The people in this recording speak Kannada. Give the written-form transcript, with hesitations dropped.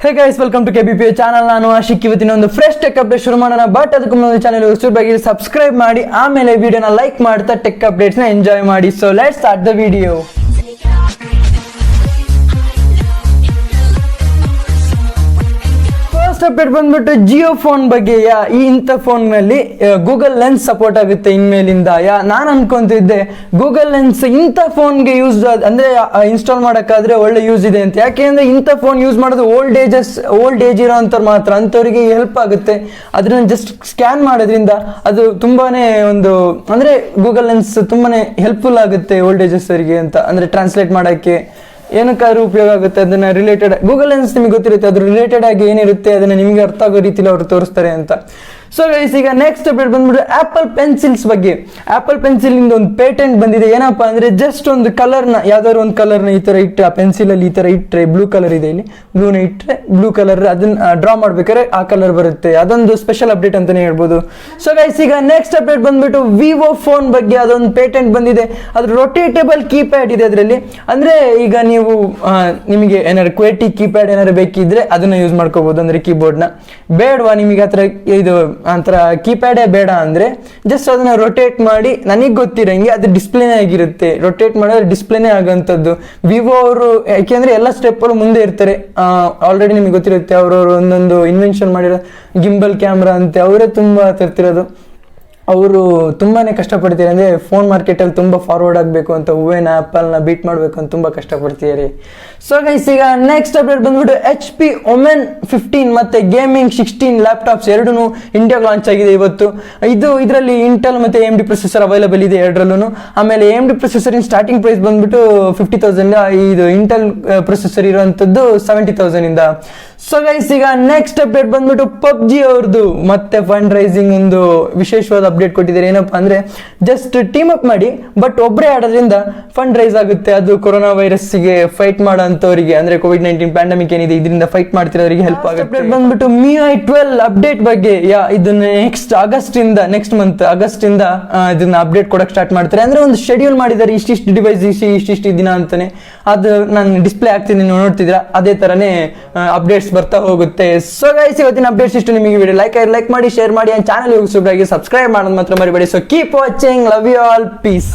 Hey guys, welcome to KBP channel. ನಾನು ಆಶಿಕ್. ಇವತ್ತಿನ ಒಂದು ಫ್ರೆಶ್ ಟೆಕ್ ಅಪ್ಡೇಟ್ ಶುರು ಮಾಡೋಣ. ಬಟ್ ಅದಕ್ಕೂ ಮುಂದೆ ಚಾನಲ್ ಸುಲಭವಾಗಿ ಸಬ್ಸ್ಕ್ರೈಬ್ ಮಾಡಿ, ಆಮೇಲೆ ವಿಡಿಯೋನ ಲೈಕ್ ಮಾಡ್ತಾ ಟೆಕ್ ಅಪ್ಡೇಟ್ಸ್ನ ಎಂಜಾಯ್ ಮಾಡಿ. So let's start the video. Update ಬಂದ್ಬಿಟ್ಟು ಜಿಯೋ ಫೋನ್ ಬಗ್ಗೆ. ಈ ಇಂಥ ಫೋನ್ ನಲ್ಲಿ ಗೂಗಲ್ ಲೆನ್ಸ್ ಸಪೋರ್ಟ್ ಆಗುತ್ತೆ ಇನ್ಮೇಲಿಂದ. ನಾನು ಅನ್ಕೊಂತಿದ್ದೆ ಗೂಗಲ್ ಲೆನ್ಸ್ ಇಂಥ ಫೋನ್ಗೆ ಯೂಸ್ ಅಂದ್ರೆ ಇನ್ಸ್ಟಾಲ್ ಮಾಡೋಕ್ಕಾದ್ರೆ ಒಳ್ಳೆ ಯೂಸ್ ಇದೆ ಅಂತ. ಯಾಕೆಂದ್ರೆ ಇಂಥ ಫೋನ್ ಯೂಸ್ ಮಾಡೋದು ಓಲ್ಡ್ ಏಜ್ ಇರೋಂಥವ್ರು ಮಾತ್ರ, ಅಂಥವ್ರಿಗೆ ಹೆಲ್ಪ್ ಆಗುತ್ತೆ. ಅದನ್ನ ಜಸ್ಟ್ ಸ್ಕ್ಯಾನ್ ಮಾಡೋದ್ರಿಂದ ಅದು ತುಂಬಾನೇ ಒಂದು ಅಂದ್ರೆ ಗೂಗಲ್ ಲೆನ್ಸ್ ತುಂಬಾನೇ ಹೆಲ್ಪ್ಫುಲ್ ಆಗುತ್ತೆ ಓಲ್ಡ್ ಏಜಸ್ ಅವರಿಗೆ ಅಂತ. ಅಂದ್ರೆ ಟ್ರಾನ್ಸ್ಲೇಟ್ ಮಾಡೋಕ್ಕೆ ಏನಕ್ಕಾದ್ರೂ ಉಪಯೋಗ ಆಗುತ್ತೆ. ಅದನ್ನ ರಿಲೇಟೆಡ್ ಗೂಗಲ್ ಲೆನ್ಸ್ ನಿಮಗೆ ಗೊತ್ತಿರುತ್ತೆ, ಅದ್ರ ರಿಲೇಟೆಡ್ ಆಗಿ ಏನಿರುತ್ತೆ ಅದನ್ನ ನಿಮಗೆ ಅರ್ಥ ಆಗೋ ರೀತಿಲಿ ಅವರು ತೋರಿಸ್ತಾರೆ ಅಂತ. ಸೊ ಗೈಸ್, ಈಗ ನೆಕ್ಸ್ಟ್ ಅಪ್ಡೇಟ್ ಬಂದ್ಬಿಟ್ಟು ಆಪಲ್ ಪೆನ್ಸಿಲ್ಸ್ ಬಗ್ಗೆ. ಆಪಲ್ ಪೆನ್ಸಿಲ್ ಇಂದ ಒಂದು ಪೇಟೆಂಟ್ ಬಂದಿದೆ. ಏನಪ್ಪಾ ಅಂದ್ರೆ ಜಸ್ಟ್ ಒಂದು ಕಲರ್ನ ಯಾವ್ದಾದ್ರು ಒಂದು ಕಲರ್ನ ಈ ತರ ಇಟ್ಟರೆ, ಆ ಪೆನ್ಸಿಲ್ ಅಲ್ಲಿ ಈ ತರ ಇಟ್ಟರೆ, ಬ್ಲೂ ಕಲರ್ ಇದೆ ಇಲ್ಲಿ, ಬ್ಲೂನ ಇಟ್ಟರೆ ಬ್ಲೂ ಕಲರ್ ಅದನ್ನ ಡ್ರಾ ಮಾಡ್ಬೇಕಾದ್ರೆ ಆ ಕಲರ್ ಬರುತ್ತೆ. ಅದೊಂದು ಸ್ಪೆಷಲ್ ಅಪ್ಡೇಟ್ ಅಂತಾನೆ ಹೇಳ್ಬೋದು. ಸೊ ಗೈಸ್, ಈಗ ನೆಕ್ಸ್ಟ್ ಅಪ್ಡೇಟ್ ಬಂದ್ಬಿಟ್ಟು ವಿವೋ ಫೋನ್ ಬಗ್ಗೆ. ಅದೊಂದು ಪೇಟೆಂಟ್ ಬಂದಿದೆ. ಅದ್ರ ರೊಟೇಟೇಬಲ್ ಕೀಪ್ಯಾಡ್ ಇದೆ ಅದರಲ್ಲಿ. ಅಂದ್ರೆ ಈಗ ನೀವು ನಿಮಗೆ ಏನಾದ್ರು ಕ್ವೇಟಿ ಕೀಪ್ಯಾಡ್ ಏನಾದ್ರು ಬೇಕಿದ್ರೆ ಅದನ್ನ ಯೂಸ್ ಮಾಡ್ಕೋಬಹುದು. ಅಂದ್ರೆ ಕೀಬೋರ್ಡ್ನ ಬೇಡವಾ ನಿಮಗೆ ಹತ್ರ ಇದು ಅಂತರ ಕೀಪ್ಯಾಡೇ ಬೇಡ ಅಂದ್ರೆ ಜಸ್ಟ್ ಅದನ್ನ ರೊಟೇಟ್ ಮಾಡಿ, ನನಗೆ ಗೊತ್ತಿರಂಗೆ ಅದು ಡಿಸ್ಪ್ಲೇನೇ ಆಗಿರುತ್ತೆ. ರೊಟೇಟ್ ಮಾಡಿದ್ರೆ ಡಿಸ್ಪ್ಲೇನೇ ಆಗೋಂಥದ್ದು. ವಿವೋ ಅವರು ಯಾಕೆಂದ್ರೆ ಎಲ್ಲ ಸ್ಟೆಪ್ಗಳು ಮುಂದೆ ಇರ್ತಾರೆ. ಆಲ್ರೆಡಿ ನಿಮಗೆ ಗೊತ್ತಿರುತ್ತೆ, ಅವ್ರವ್ರು ಒಂದೊಂದು ಇನ್ವೆನ್ಷನ್ ಮಾಡಿರೋ ಗಿಂಬಲ್ ಕ್ಯಾಮ್ರಾ ಅಂತೆ ಅವರೇ ತುಂಬಾ ತರ್ತಿರೋದು. ಅವರು ತುಂಬಾನೇ ಕಷ್ಟಪಡ್ತಾರೆ. ಅಂದ್ರೆ ಫೋನ್ ಮಾರ್ಕೆಟಲ್ಲಿ ತುಂಬಾ ಫಾರ್ವರ್ಡ್ ಆಗಬೇಕು ಅಂತ, ಹೂವೇನ ಆ್ಯಪಲ್ನ ಬೀಟ್ ಮಾಡಬೇಕು ಅಂತ ತುಂಬಾ ಕಷ್ಟಪಡ್ತಿದ್ದಾರೆ. ಸೊ ಗೈಸ್, ಈಗ ನೆಕ್ಸ್ಟ್ ಅಪ್ಡೇಟ್ ಬಂದ್ಬಿಟ್ಟು HP ಒಮೆನ್ 15 ಮತ್ತೆ ಗೇಮಿಂಗ್ 16 ಲ್ಯಾಪ್ಟಾಪ್ಸ್ ಎರಡೂ ಇಂಡಿಯಾಗೆ ಲಾಂಚ್ ಆಗಿದೆ ಇವತ್ತು. ಇದರಲ್ಲಿ ಇಂಟೆಲ್ ಮತ್ತೆ AMD ಪ್ರೊಸೆಸರ್ ಅವೈಲೇಬಲ್ ಇದೆ ಎರಡರಲ್ಲೂ. ಆಮೇಲೆ AMD ಪ್ರೊಸೆಸರ್ ಇನ್ ಸ್ಟಾರ್ಟಿಂಗ್ ಪ್ರೈಸ್ ಬಂದ್ಬಿಟ್ಟು 50,000, ಇದು ಇಂಟೆಲ್ ಪ್ರೊಸೆಸರ್ ಇರುವಂತದ್ದು 70,000 ಇಂದ. ಸೊ ಗೈಸ್, ಈಗ ನೆಕ್ಸ್ಟ್ ಅಪ್ಡೇಟ್ ಬಂದ್ಬಿಟ್ಟು PUBG ಅವ್ರದ್ದು ಮತ್ತೆ ಫಂಡ್ ರೈಸಿಂಗ್ ಒಂದು ವಿಶೇಷವಾದ ಅಪ್ಡೇಟ್ ಕೊಟ್ಟಿದ್ದಾರೆ. ಏನಪ್ಪಾ ಅಂದ್ರೆ ಜಸ್ಟ್ ಟೀಮ್ ಅಪ್ ಮಾಡಿ, ಬಟ್ ಒಬ್ಬರೇ ಆಡೋದ್ರಿಂದ ಫಂಡ್ ರೈಸ್ ಆಗುತ್ತೆ. ಅದು ಕೊರೋನಾ ವೈರಸ್ಗೆ ಫೈಟ್ ಮಾಡೋಂಥವ್ರಿಗೆ, ಅಂದ್ರೆ ಕೋವಿಡ್-19 ಪ್ಯಾಂಡಮಿಕ್ ಏನಿದೆ ಇದರಿಂದ ಫೈಟ್ ಮಾಡ್ತಿರೋರಿಗೆ ಹೆಲ್ಪ್ ಆಗುತ್ತೆ. ಅಪ್ಡೇಟ್ ಬಂದ್ಬಿಟ್ಟು MIUI 12 ಅಪ್ಡೇಟ್ ಬಗ್ಗೆ. ಇದನ್ನ ನೆಕ್ಸ್ಟ್ ಮಂತ್ ಆಗಸ್ಟ್ ಇಂದ ಇದನ್ನ ಅಪ್ಡೇಟ್ ಕೊಡಕ್ ಸ್ಟಾರ್ಟ್ ಮಾಡ್ತಾರೆ. ಅಂದ್ರೆ ಒಂದು ಶೆಡ್ಯೂಲ್ ಮಾಡಿದ್ದಾರೆ, ಇಷ್ಟಿಷ್ಟು ಡಿವೈಸ್ ಇಷ್ಟಿಷ್ಟು ದಿನ ಅಂತಾನೆ. ಅದು ನಾನು ಡಿಸ್ಪ್ಲೇ ಆಗ್ತೀನಿ, ನೀವು ನೋಡ್ತಿದ್ರ ಅದೇ ತರನೇ ಅಪ್ಡೇಟ್ಸ್ ಬರ್ತಾ ಹೋಗುತ್ತೆ. ಸೊ ಗೈಸ್, ಇವತ್ತಿನ ಅಪ್ಡೇಟ್ಸ್ ಇಷ್ಟು. ನಿಮಗೆ ವಿಡಿಯೋ ಲೈಕ್ ಮಾಡಿ, ಶೇರ್ ಮಾಡಿ, ಚಾನಲ್ ಸಬ್ಸ್ಕ್ರೈಬ್ ಮಾಡೋದು ಮಾತ್ರ ಮರಿಬೇಡಿ. So keep watching, love you all, piece.